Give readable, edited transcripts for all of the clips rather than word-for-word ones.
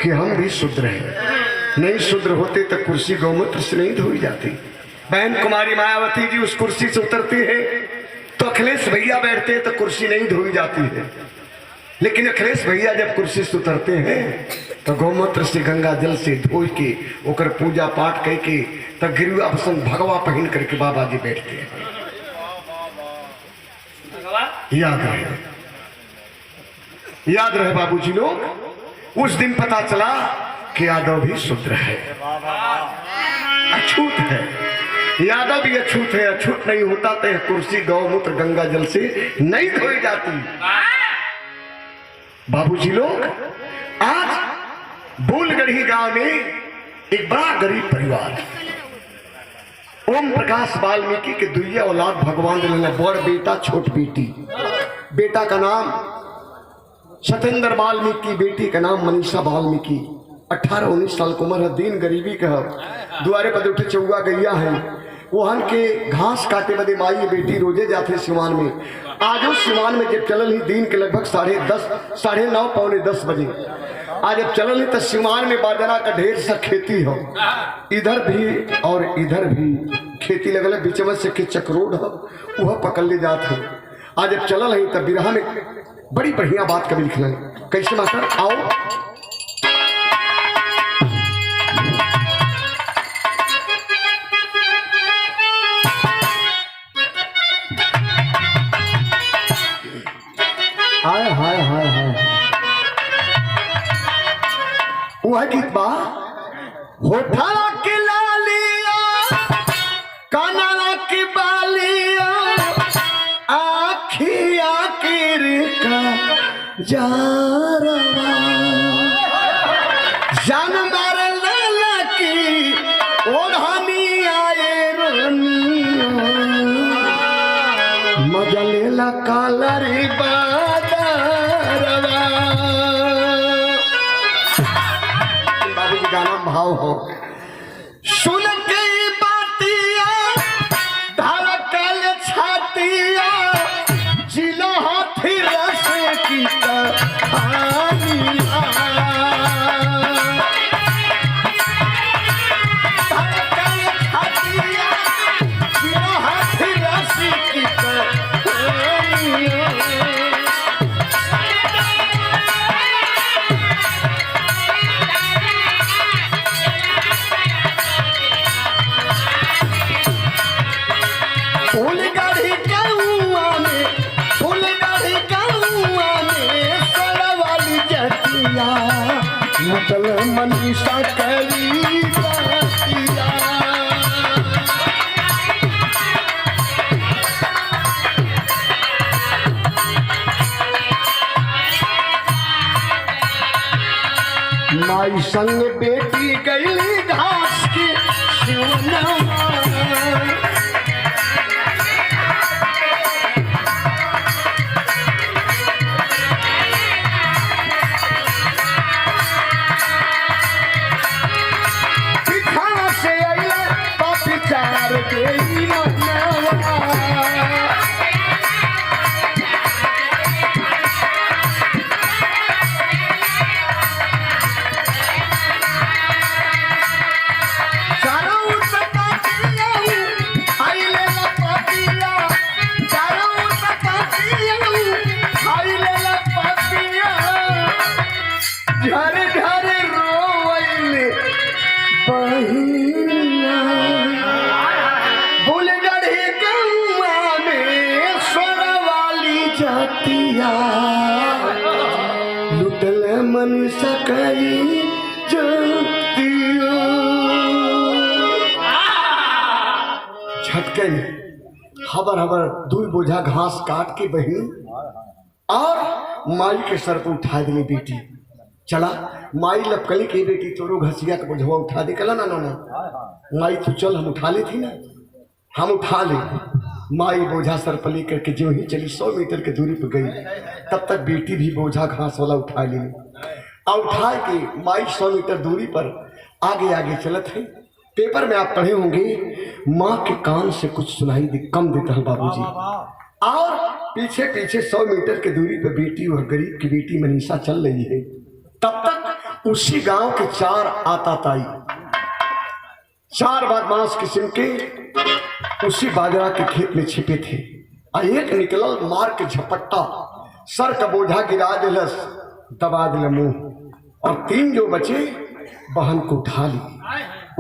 कि हम भी शूद्र हैं, नहीं शूद्र होते तो कुर्सी गौमूत्र से नहीं धोई जाती। बहन कुमारी मायावती जी उस कुर्सी से उतरती है तो अखिलेश भैया बैठते तो कुर्सी नहीं धोई जाती है, लेकिन अखिलेश भैया जब कुर्सी से उतरते हैं तो गौमूत्र से गंगा जल से धो के ओकर पूजा पाठ करके तब गिरुआ पसंद भगवा पहन करके बाबा जी बैठते हैं। याद रहे बाबूजी लोग, उस दिन पता चला कि यादव भी शूद्र है, अछूत है। यादव भी अछूत है, अछूत नहीं होता तो कुर्सी गौमूत्र गंगा जल से नहीं धोई जाती। बाबूजी लोग, आज बोलगढ़ी गांव में एक बड़ा गरीब परिवार, ओम प्रकाश वाल्मीकि के दुइया औलाद भगवान ने बड़ बेटा छोट बेटी। बेटा का नाम सत्येंद्र वाल्मीकि, बेटी का नाम मनीषा वाल्मीकि। 18-19 साल की उम्र है, दिन गरीबी का है, दुआरे पर उठे चौगा गैया है, वहन के घास काटे बदे माई बेटी रोजे जाते सिवान में। आज उस सिवान में जब चलल ही दिन के लगभग 10:30, 9:30, पौने 10 बजे आज जब चलल ही तो सिवान में बाजना का ढेर सा खेती हो, इधर भी और इधर भी खेती लगल, बीच में से चक्रोड हो, वह पकड़ ले जाते हैं। आज जब चलल है तब बिरहा में बड़ी बढ़िया बात कभी लिखल है। कैसे मास्टर, आओ हाय हाय हाय हाय। वह गीत बा, होठा की लालिया काना की बालिया आखिया की रिका जारवा जान मार लाला की ओढ़नी आए रोनिया मजा लेला कालरी बादरवा। बाबूजी गाना भाव हो, सुन के बातिया धड़कल छातिया जिला हाथी रस की कहानिया धड़कल छातिया जिला हाथी रस की कहानिया। मतलब मनीषा करी जातिया। माई संग बेटी गईली घास की शिवनवा लुटल मन सकई जातियो। झटके में हबर हबर 2 बोझा घास काट के बहनी और माई के सर पर उठा दिली बेटी। चला माई लपकली की बेटी तोरो घसिया का बोझवा उठा दे। कला ना ना ना माई तू चल, हम उठा लेती ना, हम उठा ले। माई बोझा सर पर लेकर के जो ही चली 100 मीटर की दूरी पर गई, तब तक बेटी भी बोझा घास वाला उठा ली और उठा के माई 100 मीटर दूरी पर आगे आगे चलत है। पेपर में आप पढ़े होंगे, माँ के कान से कुछ सुनाई कम देता है बाबूजी, और पीछे पीछे 100 मीटर की दूरी पर बेटी, वह गरीब की बेटी मनीषा चल रही है। तब तक उसी गांव के 4 आताताई, 4 बदमाश किस्म के उसी बाजरा के खेत में छिपे थे। एक निकलल मार के झपट्टा, सर का बोझा गिरा दिलस, दबा दिल मुंह। और 3 जो बचे बहन को उठा ली,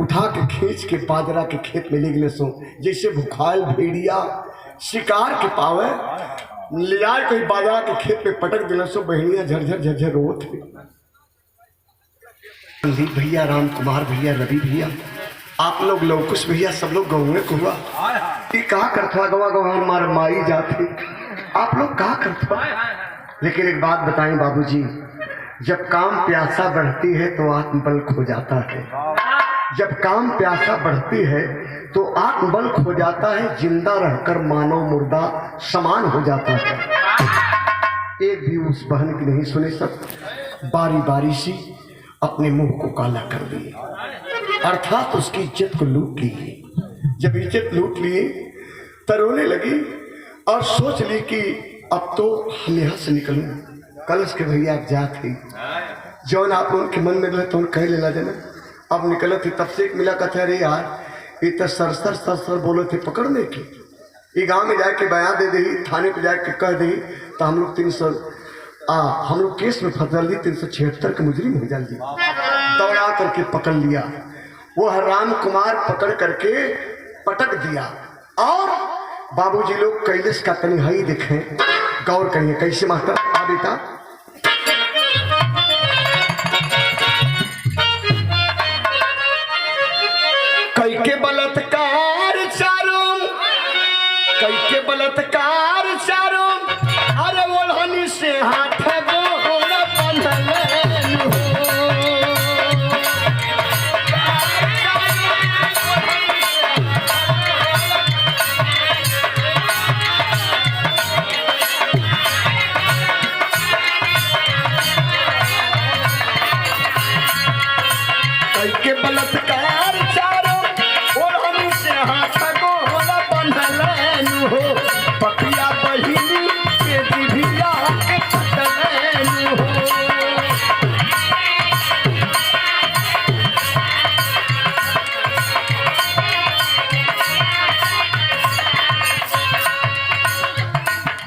उठा के खींच के बाजरा के खेत में ले गए सो। जैसे भुखायल भेड़िया शिकार के पावे ले जाए कोई बाजरा के खेत में पटक दिल सो। बहनिया झरझर झरझर रोत संदीप भैया, राम कुमार भैया, रवि भैया, आप लोग लवकुश भैया, सब लोग गाँव में हुआ कहा करता गवा गवा हमारे मारी जाते, आप लोग कहा करता। लेकिन एक बात बताएं बाबूजी, जब काम प्यासा बढ़ती है तो आत्मबल खो जाता है। जब काम प्यासा बढ़ती है तो आत्मबल खो जाता है। जिंदा रहकर मानव मुर्दा समान हो जाता है। एक भी उस बहन की नहीं सुनी, सब बारी बारी सी अपने मुंह को काला कर दिए, अर्थात उसकी इज्जत को लूट ली। जब इज्जत लूट लिए तो रोने लगी और सोच ली कि अब तो हम यहाँ से निकलूं। कलश के भैया आप जा थे जौन आप उनके मन में रहे तो कह लेना जाना। अब निकले थे तब से एक मिला कहते अरे यार ये तो सरसर सरसर बोले थे पकड़ने की, ये गांव में जाके बयान दे दी, थाने पे जाके कह दी तो हम लोग हम लोग केस में फंस जल्दी 376 के मुजरिम हो जल्दी दौड़ा करके पकड़ लिया। वो राम कुमार पकड़ करके पटक दिया। और बाबूजी लोग कैलेश का तनी हई देखें, गौर करिए कैसे मास्टर। आ बेटा कई के बलात्कार चारों, कई के बलात्कार चारों, अरे ओढ़नी से हाथ गोड़ बंधल के बलात्कार चारों ओढ़नी से हाथ गोड़ बंधल हो। पपिया बहिनी के दिभिया के कटल हो।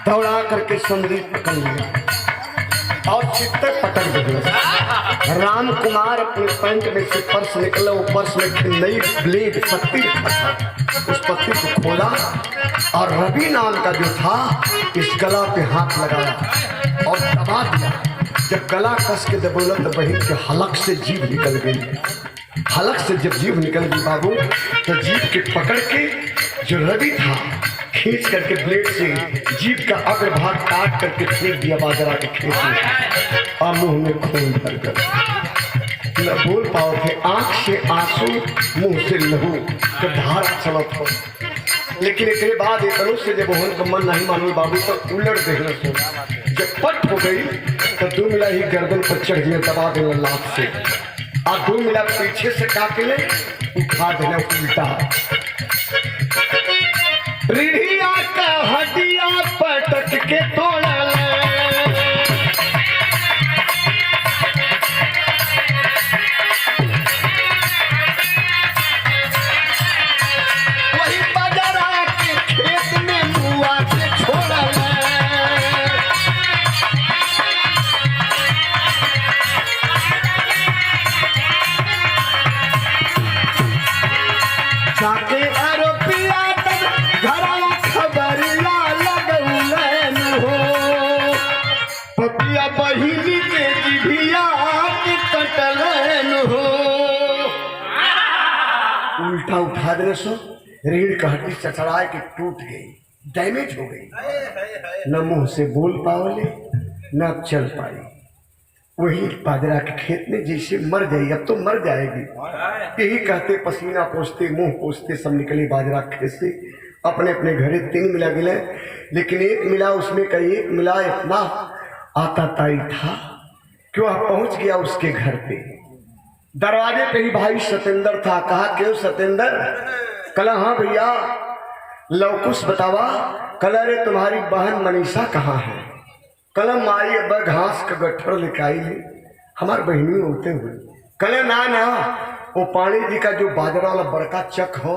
दौड़ा करके संदीप पकड़ लिया और चित्ते पटक दिया। राम कुमार अपने पैंट में से पर्स निकला, वो पर्स में नई ब्लेड पत्ती रखा था, उस पत्ती को खोला और रवि नाम का जो था इस गला पे हाथ लगाया और दबा दिया। जब गला कस के दबोला तो बहन के हलक से जीभ निकल गई। हलक से जब जीभ निकल गई बाबू तो जीभ के पकड़ के जो रवि था खींच करके ब्लेड से जीभ का अग्र भाग काट करके फेंक दिया बाजरा के खेत में और मुंह में खून भर कर न बोल पाओ थे। आंख से आंसू, मुंह से लहू जब धार चलत हो। लेकिन एक बाद एक से जब होने का मन नहीं मानो बाबू तो उलट देखना सो। जब पट हो गई तो 2 मिला ही गर्दन पर चढ़ गया, दबा देना लात से, और 2 मिला पीछे से काट ले उठा देना उल्टा। रीढ़िया का हड्डिया पटक के तोड़ा वही बाजरा के खेत में मुआ के छोड़ा जाके आरोपिया पपिया बहिनी के जिभिया के कटलन हो। उल्टा उठा देने सो रीढ़ का हड्डी चचड़ाए के टूट गई, डैमेज हो गई। न मुंह से बोल पावले न चल पाई। वही बाजरा के खेत में जैसे मर जाएगी, अब तो मर जाएगी। यही कहते पसीना पोछते मुंह पोछते सब निकले बाजरा खेत से अपने अपने घरे। 3 मिला गिले, लेकिन एक मिला उसमें का एक मिला इतना आताताई था कि वह पहुंच गया उसके घर पे। दरवाजे पे ही भाई सतेंद्र था। कहा क्यों सतेंद्र? कला हाँ भैया। लवकुश बतावा। कला रे तुम्हारी बहन मनीषा कहाँ है? कलम माई अब घास का गट्ठर लिखाई ले, हमारे बहनी होते हुए कले ना ना वो पानी जी का जो बाजरा वाला बड़का चक हो,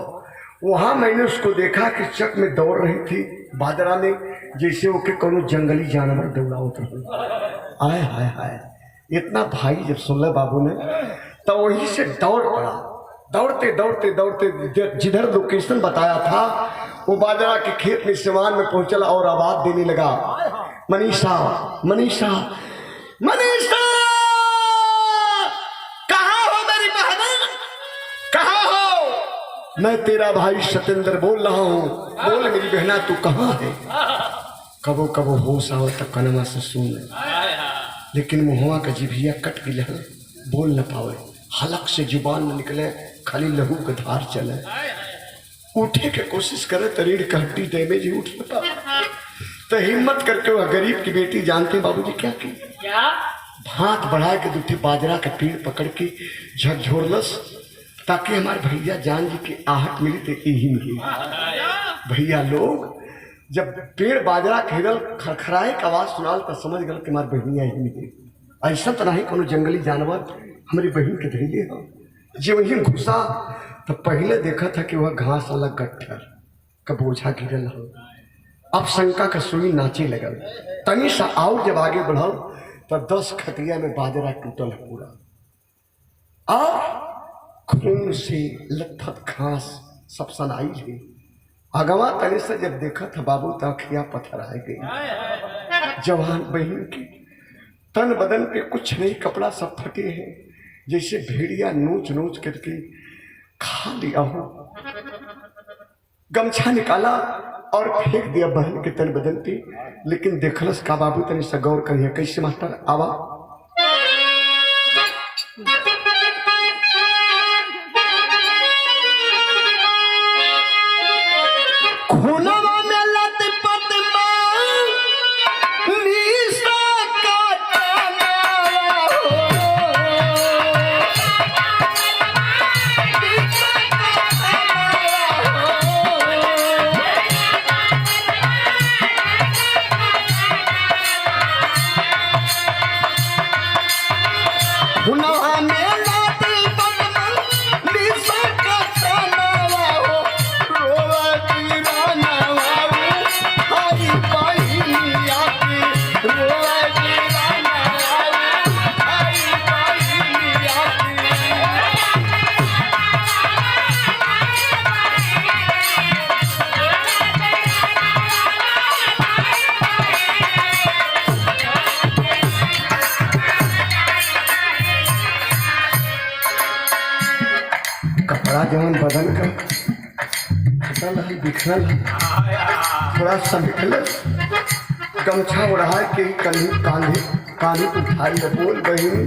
वहां मैंने उसको देखा कि चक में दौड़ रही थी बाजरा में, जैसे वो के कोनो जंगली जानवर दौड़ावत रहे। आय हाय हाय, इतना भाई जब सुनले बाबू ने तो वहीं से दौड़ पड़ा। दौड़ते दौड़ते दौड़ते जिधर लोकेशन बताया था वो बाजरा के खेत में सिवान में पहुंचला और आवाज देने लगा, मनीषा मनीषा मनीषा, कहाँ हो मेरी बहन, कहाँ हो? मैं तेरा भाई सतेंद्र बोल रहा हूँ, बोल मेरी बहना तू कहाँ है? कबो कबो होश आओ तब कनमा से सुन, लेकिन मुहवा का जिभिया कट गिला, बोल न पावे, हलक से जुबान न निकले, खाली लहू का धार चले। उठे के कोशिश करे तो रीढ़ का हड्डी डैमेज ही उठ पा, तो हिम्मत करके वह गरीब की बेटी जानते बाबूजी क्या की, हाथ बढ़ा के दूठे बाजरा का पेड़ पकड़ के झकझोरलस, ताकि हमारे भैया जान जी की आहट मिली तो यही मिली। भैया लोग जब पेड़ बाजरा घेरल खरखराए के आवाज सुनाल तो समझ गल कि हमारे बहनिया ही मिली। ऐसा तो नहीं कोनो जंगली जानवर हमारी बहन के धैले हो। जब वहीं घुसा तो पहले देखा था कि वह घास वाला गट्ठर का बोझा गिरल हो। अब शंका का सुई नाचे लगल, तनी सा और जब आगे बढ़ल तो 10 खटिया में बाजरा टूटल है पूरा, और खून से लथपथ घास सब सनाई है। अगवा तनी से जब देखा था बाबू तो अखिया पत्थर आ गई। जवान बहन की तन बदन पे कुछ नहीं, कपड़ा सब फटे हैं, जैसे भेड़िया नोच नोच करके खा लिया हो। गमछा निकाला और फेंक दिया बहन के तन बदन पे, लेकिन देखलस का बाबू तनी से गौर करिए कैसे मास्टर आवा। खूनवा में लथपथ नीसा जवन बदन का बिखरल थोड़ा संभल, गमछा उड़ा के कांधे उठाई बोल बहन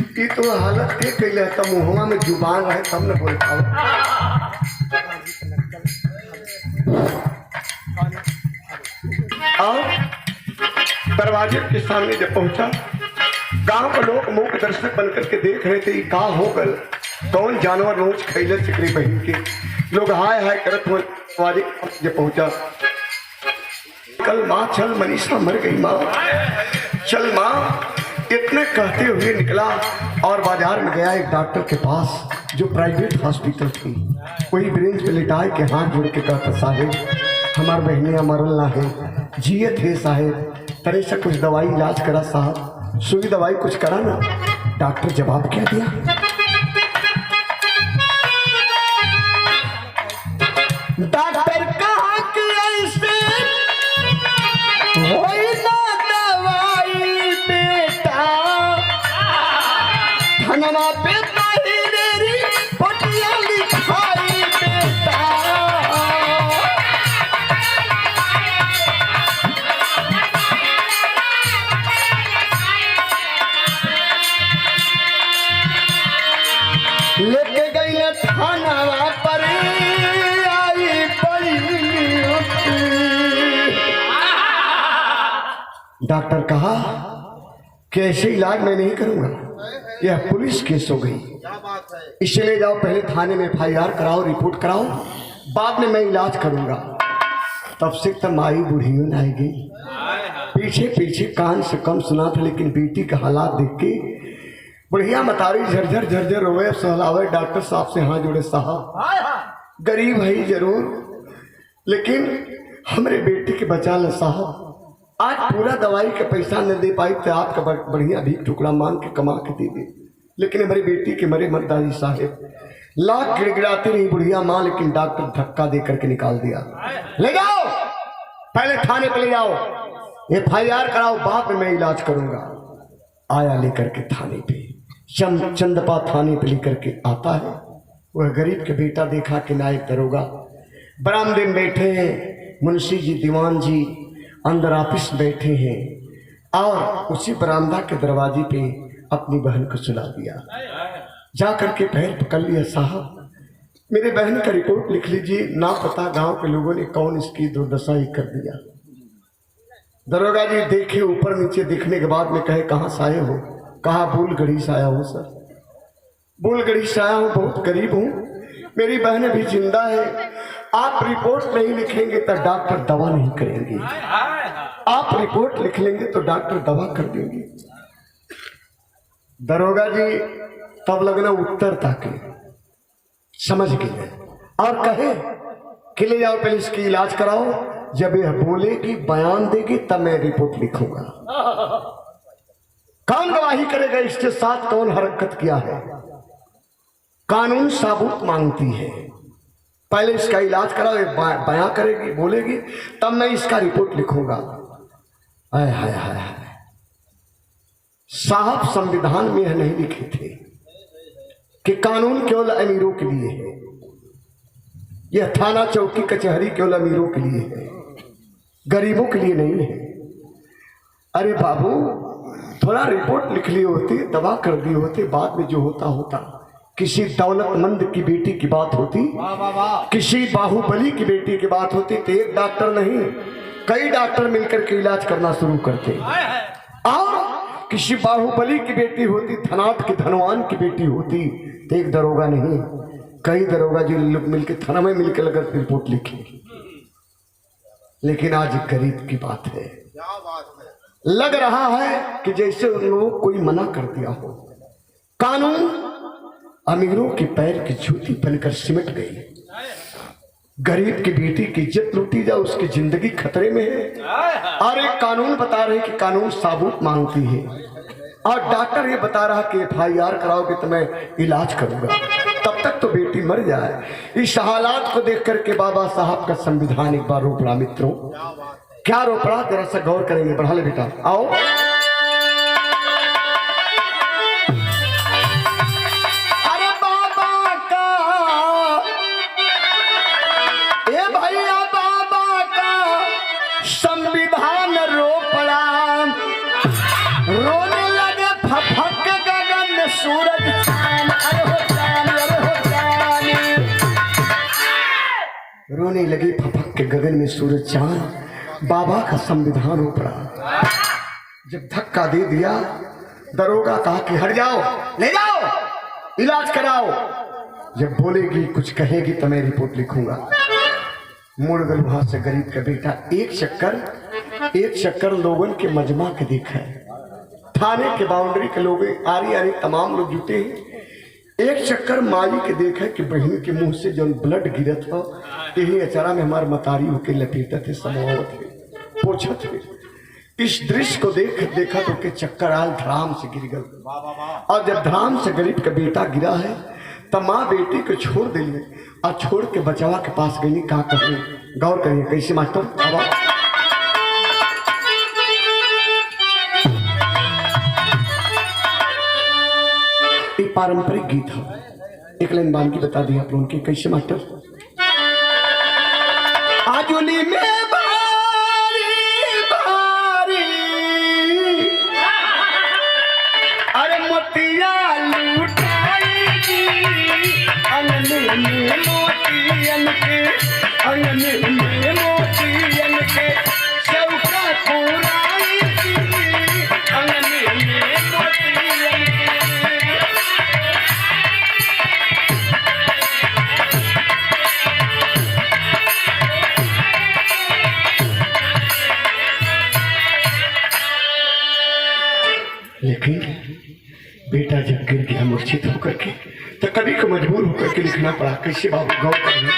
की तो हालत के कैले तब मुहवा में जुबान रहे तब न बोल पाओ। और दरवाजे के सामने जब पहुंचा, गांव के लोग मूक दर्शक बनकर के देख रहे थे का हो गल, कौन जानवर रोज खैले सिकरी बहन के। लोग हाय हाय करत हुए दरवाजे जब पहुंचा, कल माँ चल मनीषा मर गई, माँ चल माँ, इतने कहते हुए निकला और बाजार में गया एक डॉक्टर के पास जो प्राइवेट हॉस्पिटल थी। वही ब्रेंच पे लिटाए के हाथ जोड़ के कहता, साहेब हमार बहनिया मरल ना है, जिए थे साहेब, तरह से कुछ दवाई इलाज करा साहब, सुई दवाई कुछ करा ना। डॉक्टर जवाब क्या दिया, डॉक्टर कहा कि ऐसे होई ना दवाई बेटा, धनमा पे तेरी पटिया लिखाई बेटा। लेके गई थाना पर डॉक्टर कहा कि ऐसे इलाज मैं नहीं करूंगा, यह पुलिस केस हो गई, इसे ले जाओ पहले थाने में FIR कराओ, रिपोर्ट कराओ, बाद में मैं इलाज करूंगा। तब से तब माई बूढ़ियों न आई गई, पीछे पीछे कान से कम सुना था, लेकिन बेटी का हालात देख के बुढ़िया मतारी झरझर झरझर रोए, सहलावे, डॉक्टर साहब से हाथ जोड़े, साहब गरीब है जरूर, लेकिन हमारे बेटी के बचा ल साहब, आज पूरा दवाई का पैसा न दे पाई तो आपका बढ़िया भीख टुकड़ा मांग के कमा के दे दे, लेकिन हमारी बेटी के मरे मर्दाजी साहेब लाख गिड़गिड़ाती रही बुढ़िया माँ, लेकिन डॉक्टर धक्का दे करके निकाल दिया। ले जाओ, पहले थाने पे ले जाओ, FIR कराओ, बाद में मैं इलाज करूंगा। आया लेकर के थाने पे, चंदपा थाने पे लेकर के आता है। वह गरीब के बेटा देखा कि नायक दरोगा बरामदे में बैठे हैं, मुंशी जी दीवान जी अंदर ऑफिस बैठे हैं, और उसी बरामदा के दरवाजे पे अपनी बहन को सुला दिया। जा करके पैर पकड़ लिया, साहब मेरे बहन का रिपोर्ट लिख लीजिए, ना पता गांव के लोगों ने कौन इसकी दुर्दशा ही कर दिया। दरोगा जी देखे ऊपर नीचे, देखने के बाद में कहे कहाँ से आए हो? कहा बूलगढ़ी से आया हूँ सर, बूलगढ़ी से आया हूँ, बहुत गरीब हूँ, मेरी बहन भी जिंदा है, आप रिपोर्ट नहीं लिखेंगे तो डॉक्टर दवा नहीं करेंगे, आप रिपोर्ट लिख लेंगे तो डॉक्टर दवा कर देंगे। दरोगा जी तब लगना उत्तर ताके समझ गए और कहे कि ले जाओ पहले इसकी इलाज कराओ, जब यह बोलेगी बयान देगी तब मैं रिपोर्ट लिखूंगा। कौन गवाही करेगा इसके साथ, कौन हरकत किया है? कानून सबूत मांगती है, पहले इसका इलाज कराओ, बयां करेगी बोलेगी तब मैं इसका रिपोर्ट लिखूंगा। हाय हाय हाय हाय, साहब संविधान में यह नहीं लिखे थे कि कानून केवल अमीरों के लिए है, यह थाना चौकी कचहरी केवल अमीरों के लिए है, गरीबों के लिए नहीं है। अरे बाबू थोड़ा रिपोर्ट लिख ली होती, दवा कर दी होती, बाद में जो होता होता। किसी दौलतमंद की बेटी की बात होती, किसी बाहुबली की बेटी की बात होती तो एक डॉक्टर नहीं कई डॉक्टर मिलकर के इलाज करना शुरू करते। और किसी बाहुबली की बेटी होती, धनाट की धनवान की बेटी होती तो एक दरोगा नहीं कई दरोगा जी लोग मिलकर थाना में मिलकर लगकर रिपोर्ट लिखे। लेकिन आज गरीब की बात है, लग रहा है कि जैसे उन लोगों को कोई मना कर दिया हो। कानून अमीरों के पैर की जूती बनकर सिमट गई, गरीब की बेटी की इज्जत लूटी जा, उसकी जिंदगी खतरे में है। और एक कानून बता रहे कि कानून सबूत मांगती है, और डॉक्टर ये बता रहा कि FIR कराओगे तो मैं इलाज करूंगा, तब तक तो बेटी मर जाए। इस हालात को देख करके बाबा साहब का संविधान एक बार रो पड़ा। मित्रों क्या रो पड़ा, जरा सा गौर करेंगे। बढ़ा ले बेटा, आओ। अरे बाबा का, ए भैया बाबा का संविधान रो पड़ा, रोने लगे फफक गगन में सूरज चांद, अरे हो चांद, अरे हो चांद, रोने लगे फफक के गगन में सूरज चांद। बाबा का संविधान हो पड़ा। जब धक्का दे दिया, दरोगा कहा कि हट जाओ, ले जाओ, इलाज कराओ। जब बोलेगी कुछ कहेगी तो मैं रिपोर्ट लिखूंगा। मुड़ गल वहां से गरीब का बेटा। एक चक्कर लोगों के मजमा के देखा है, थाने के बाउंड्री के लोग आरी आरी तमाम लोग जुटे हैं। एक चक्कर माई के देखा कि बहन के मुंह से जो ब्लड गिरत हो, यही अचारा में हमारे मतारी होके लपेटत है, समावत है, पोछत है। इस दृश्य को देखा तो के चक्कर आल, धराम से गिर गल। और जब धराम से गरीब का बेटा गिरा है तब माँ बेटी को छोड़ दिली और छोड़ के बचावा के पास गई। कहा करें, गौर करिए कैसे मास्टर। पारंपरिक गीत है, एक लाइन बान की बता दी आप लोगों की कैसे मास्टर। आजुली में बारी बारी, अरे मोतिया लुटाएगी, अंगने में मोतियन के, अंगने में मोतियन के चौका पुराएगी, अंगने में मोतियन के। लेकिन बेटा जब होकर के, तो कभी को मजबूर होकर के लिखना पड़ा। कैसे बाबू, गौर करना।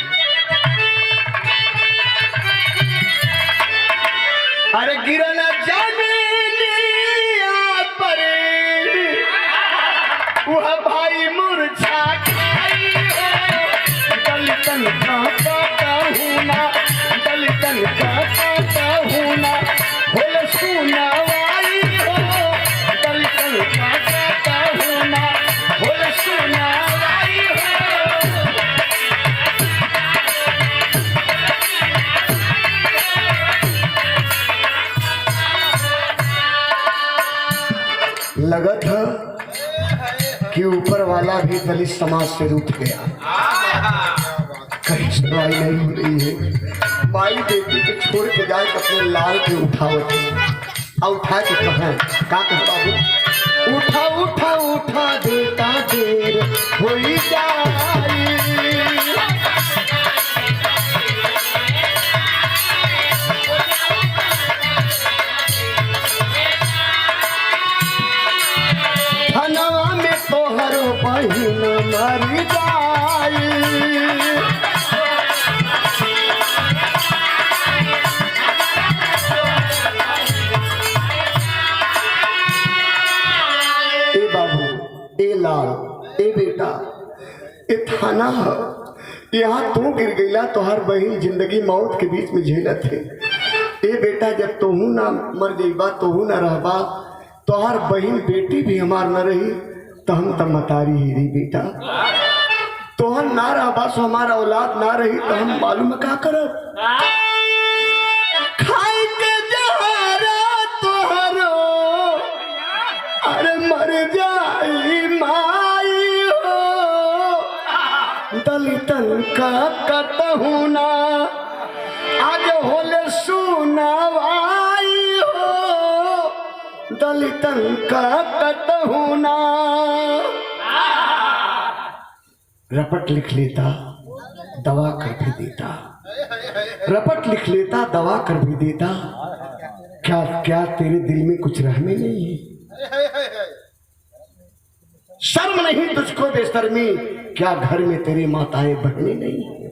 अरे गिरना जमीनिया पर वह भाई मुरझा खाई हो, दलितन का कहूना, दलितन का कहूना होल सुनावाई हो, दलितन का कहूना होल सुनावाई हो। लगा था कि ऊपर वाला भी दलित समाज से रूठ गया, कहीं सुनवाई नहीं हो रही है। माई बेटी को छोड़ के जाए तो अपने लाल के उठावत और उठा के कहा बाबू, उठा उठा उठा देता देर हो जाए। धनवा में तोहरो बहिन मर जाई, ए बाबू, ए लाल, ए बेटा, ए थाना है। यहाँ तू गिर गईला तो हर बहिन जिंदगी मौत के बीच में झेलत है। ए बेटा, जब तोहू ना मर जाइबा, तोहू ना रहबा, तो हर बहन बेटी भी हमार न रही तो हम तब मतारी ही रही बेटा। तो हम ना रहा बस हमारा औलाद ना रही तो हम मालूम क्या करब। खाई के जहरा तोहरो अरे मर जाई माई हो, दलितन का कतहू ना आज होले सुनावाई हो, दलितन का कतहू ना। रपट लिख लेता दवा कर भी देता, रपट लिख लेता दवा कर भी देता। क्या क्या तेरे दिल में कुछ रहने नहीं है? शर्म नहीं तुझको बेशर्मी, क्या घर में तेरी माताएं बहनें नहीं है?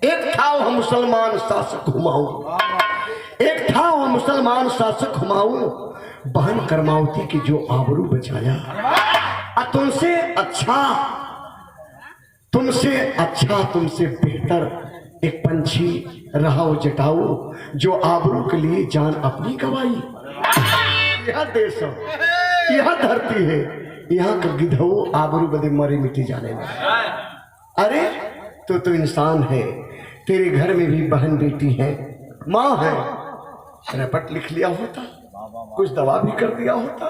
एक था वह मुसलमान शासक हुमायूं, एक था वह मुसलमान शासक हुमायूं, बहन करमावती की जो आबरू बचाया। तुमसे अच्छा, तुमसे अच्छा, तुमसे बेहतर एक पंछी रहा वो जटाऊ, जो आबरू के लिए जान अपनी गवाई। यह देश है, यह धरती है, यहाँ का गिद्धऊ आबरू बदे मरे मिट्टी जाने लगा। अरे तो इंसान है, तेरे घर में भी बहन बेटी है, माँ है। रपट लिख लिया होता, कुछ दवा भी कर दिया होता,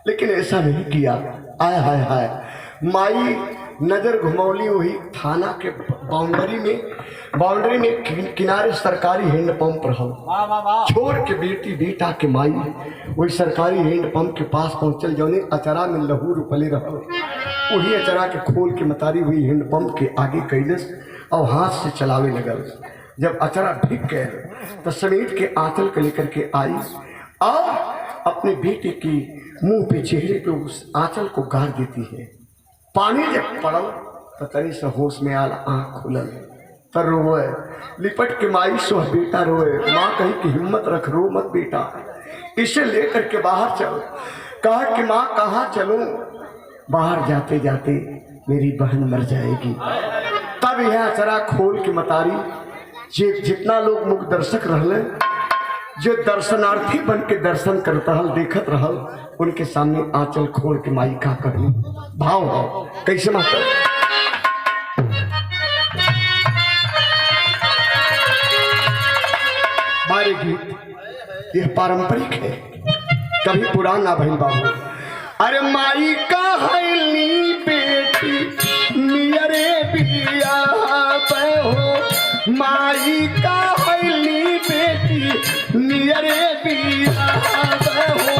लेकिन ऐसा नहीं किया। आय हाय हाय, माई नजर घुमौली वही थाना के बाउंड्री में किनारे सरकारी हैंडपंप रहा, छोड़ के बेटी बेटा के माई वही सरकारी हैंडपंप के पास पहुंचल, जौने अचरा में लहू रुपले रहा, वही अचरा के खोल के मतारी हुई हैंडपंप के आगे कैलस और हाथ से चलावे लगल। जब अचरा भिग गए तो समेट के आंचल के लेकर के आई और अपने बेटे की मुंह पे चेहरे पे उस आंचल को गाड़ देती है। पानी जब पड़ल तो तनी से होश में आल, आँख खुलल तो रोए, लिपट के माई सो बेटा रोए। माँ कही कि हिम्मत रख, रो मत बेटा, इसे लेकर के बाहर चलो। कहा कि माँ कहाँ चलूं? बाहर जाते जाते मेरी बहन मर जाएगी। तब यह अचरा खोल के मतारी जितना लोग मुख दर्शक रहले, जो दर्शनार्थी बन के दर्शन करता रहल, देखत रहल, उनके सामने आंचल खोल के माई का करनी। भाव हो कैसे माता बारे गीत यह पारंपरिक है, कभी पुराना भइल बाबू। अरे माई का हैली बेटी नियरे बिया हो, माई का हैली बेटी नियरे बिया हो,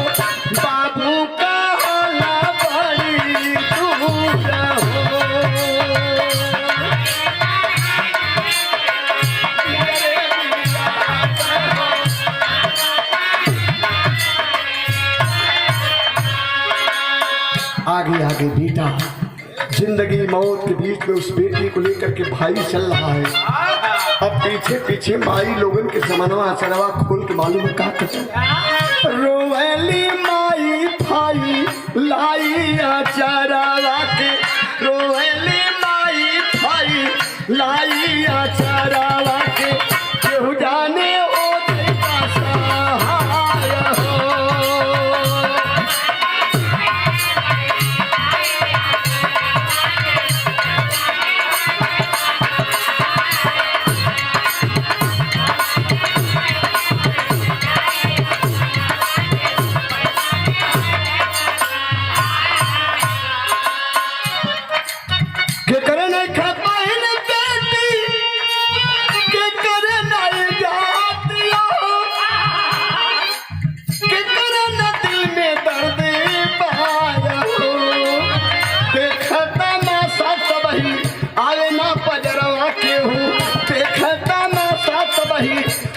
बाबू का हला बड़ी दूर हो। आगे आगे बेटा, जिंदगी मौत के बीच में उस बेटी को लेकर के भाई चल रहा है। अब पीछे पीछे माई लोगन के समनवा चढ़वा खोल के मालूम का रोवेली माई भाई लाई चरावा के, रोवेली माई भाई लाई चरावा के, केहू जाने ओ देता सहाय हो।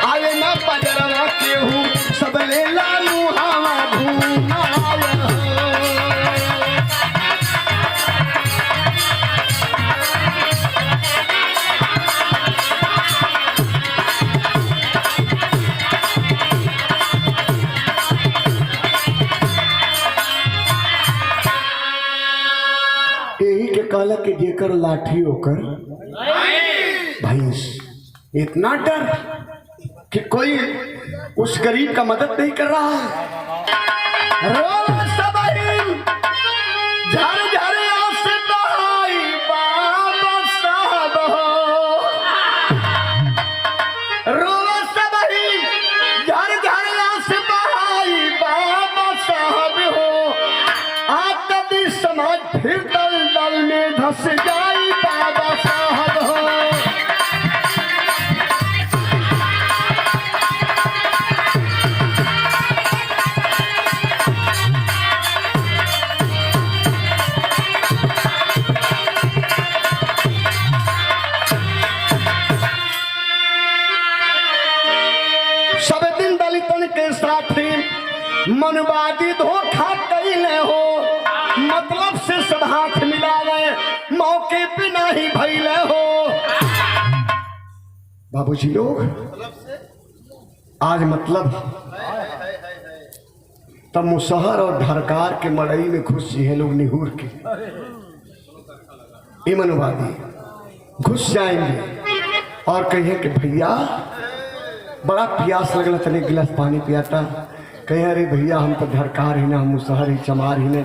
आवे ना पजरवा के हूँ सब ले लालू हवा घूमाया यही के कहला कि जेकर लाठी होकर भैंस, इतना डर कि कोई उस गरीब का मदद नहीं कर रहा है। झर झर आंसू बहाई बाबा साहब हो, रोवा सबही झर झर आंसू बहाई बाबा साहब हो, आज कभी समाज फिर दल दल में धस जाई बाबा साहब हो। सब दिन दलितन के साथी मनवादी धोखा कैले हो, मतलब से सब हाथ मिलावे मौके पे नहीं भैले हो। बाबूजी लोग आज मतलब तब मुसहर और ढरकार के मड़ई में घुस हैं लोग निहुर के, ये मनवादी घुस जाएंगे और कहे कि भैया बड़ा प्यास लगल, तने गिलास पानी पियाता। कहे अरे भैया हम तो ढरकार ही ना, हम मुसहर ही चमार ही ने,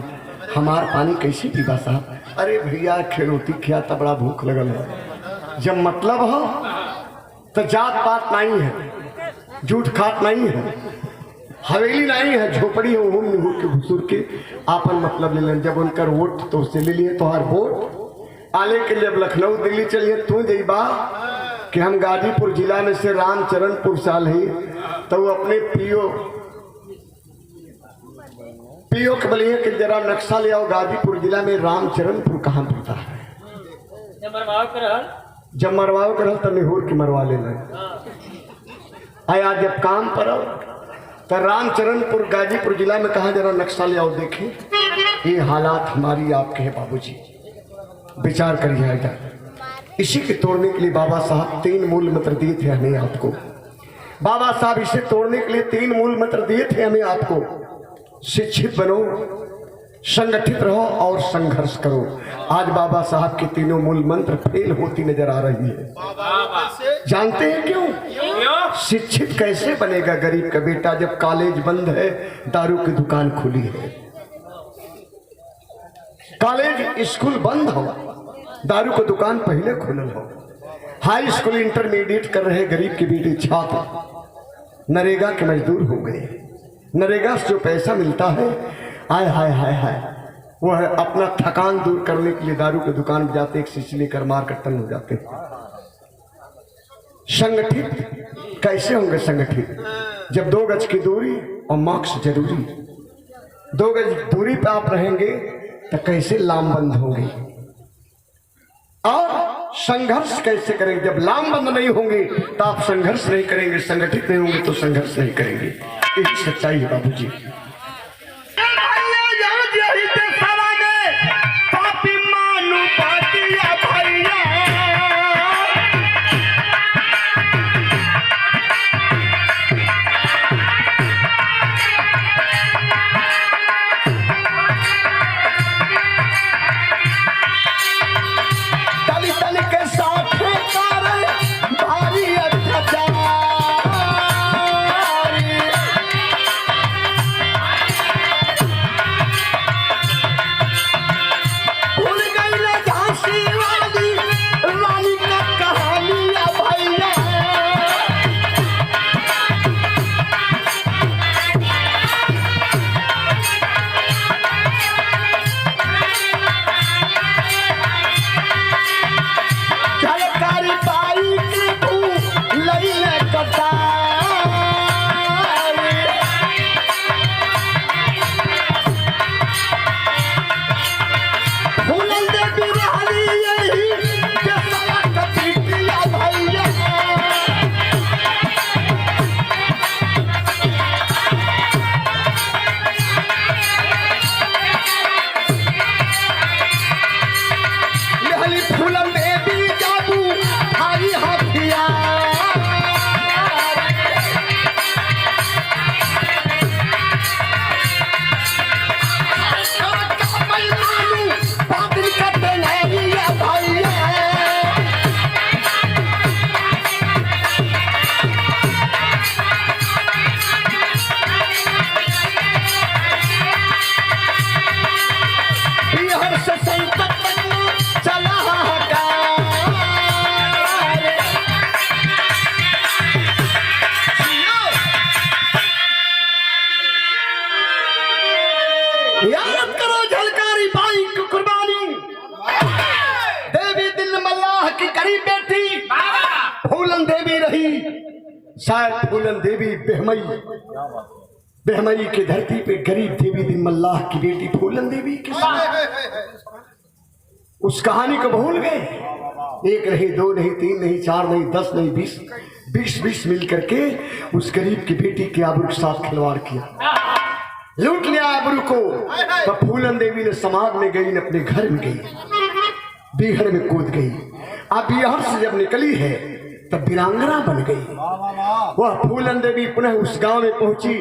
हमार पानी कैसे पीबा साहब? अरे भैया खेरोती खियाता, बड़ा भूख लगल है। जब मतलब हो तो जात पात नहीं है, झूठ खात नहीं है, हवेली नहीं है, झोपड़ी है, वो निहुर के घुसुर के आपन मतलब ले लें। जब उनका वोट तो उससे ले लिए, तो हर वोट आले के लिए लखनऊ दिल्ली चलिए तू जईबा कि हम गाजीपुर जिला में से रामचरणपुर साल ही, तो वो अपने पीओ के बोलिए कि जरा नक्शा ले आओ, गाजीपुर जिला में रामचरणपुर कहाँ पड़ता है। जब मरवाओ कर तो निहुर के मरवा ले आया। जब काम पर तो रामचरणपुर गाजीपुर जिला में कहा, जरा नक्शा ले आओ देखें। ये हालात हमारी आपके हैं बाबूजी, विचार करिए। इसी के तोड़ने के लिए बाबा साहब 3 मूल मंत्र दिए थे हमें आपको। बाबा साहब इसे तोड़ने के लिए 3 मूल मंत्र दिए थे हमें आपको। शिक्षित बनो, संगठित रहो और संघर्ष करो। आज बाबा साहब के तीनों मूल मंत्र फेल होती नजर आ रही है। जानते हैं क्यों? शिक्षित कैसे बनेगा गरीब का बेटा जब कॉलेज बंद है, दारू की दुकान खुली है। कॉलेज स्कूल बंद हो, दारू की दुकान पहले खुलल हो। हाई स्कूल इंटरमीडिएट कर रहे गरीब के बेटे छात्र नरेगा के मजदूर हो गए। नरेगा से जो पैसा मिलता है, हाय हाय हाय हाय, वो है अपना थकान दूर करने के लिए दारू की दुकान में जाते, एक शीशी लेकर मार कर टन हो जाते। संगठित कैसे होंगे? संगठित जब 2 गज की दूरी और मास्क जरूरी। 2 गज दूरी पे आप रहेंगे तो कैसे लामबंद होंगे? और संघर्ष कैसे करेंगे? जब लामबंद नहीं होंगे तो आप संघर्ष नहीं करेंगे, संगठित नहीं होंगे तो संघर्ष नहीं करेंगे। एक सच्चाई है बाबूजी। पापी मानू देवी दिन मल्लाह की करीब बेटी फूलन देवी रही। शायद फूलन देवी बेहमई की धरती पे गरीब देवी दिन मल्लाह की बेटी फूलन देवी के उस कहानी को भूल गए। एक नहीं, दो नहीं, तीन नहीं, चार नहीं, 10 नहीं, 20 मिल करके उस गरीब की बेटी के आबरू के साथ खिलवाड़ किया, लूट लिया आबरू को। तो फूलन देवी ने समाज में गई, न अपने घर में गई, बीहड़ में कूद गई। अब बीहड़ से जब निकली है तब वीरांगना बन गई। वह फूलन देवी पुनः उस गांव में पहुंची,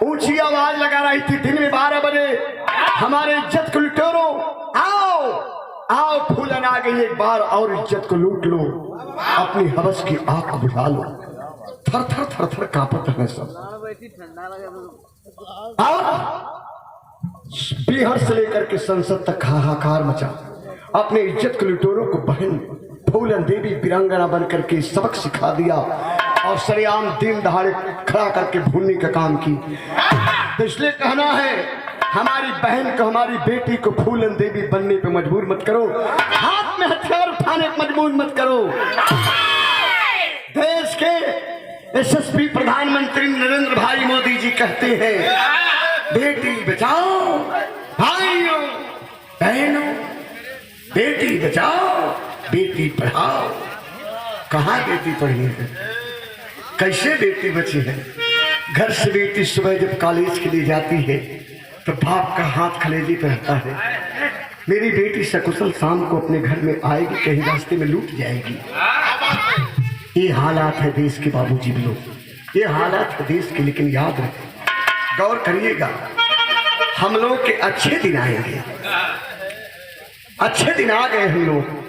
ऊंची आवाज लगा रही थी, दिन में 12 बजे हमारे इज्जत को लुटेरो, आओ आओ फूलन आ गई, एक बार और इज्जत को लूट लो, अपनी हवस की आग को बुझा लो। थर थर थर थर कांपत है सब। बिहार से लेकर के संसद तक हाहाकार मचा। अपने इज्जत के लुटेरों को बहन फूलन देवी वीरांगना बन करके सबक सिखा दिया और सरेआम दिन दहाड़े खड़ा करके भूनने का काम की। तो इसलिए कहना है, हमारी बहन को, हमारी बेटी को फूलन देवी बनने पे मजबूर मत करो, हाथ में हथियार उठाने पे मजबूर मत करो। देश के यशस्वी प्रधानमंत्री नरेंद्र भाई मोदी जी कहते हैं, बेटी बचाओ भाइयों बहनों, बेटी बचाओ बेटी पढ़ाओ। कहाँ बेटी पढ़ी है, कैसे बेटी बची है? घर से बेटी सुबह जब कॉलेज के लिए जाती है तो बाप का हाथ कलेजे पे रहता है, मेरी बेटी सकुशल शाम को अपने घर में आएगी, कहीं रास्ते में लूट जाएगी। ये हालात है देश के बाबूजी लोग, ये हालात है देश के। लेकिन याद रखें, गौर करिएगा, हम लोग के अच्छे दिन आएंगे, अच्छे दिन आ गए हम लोग।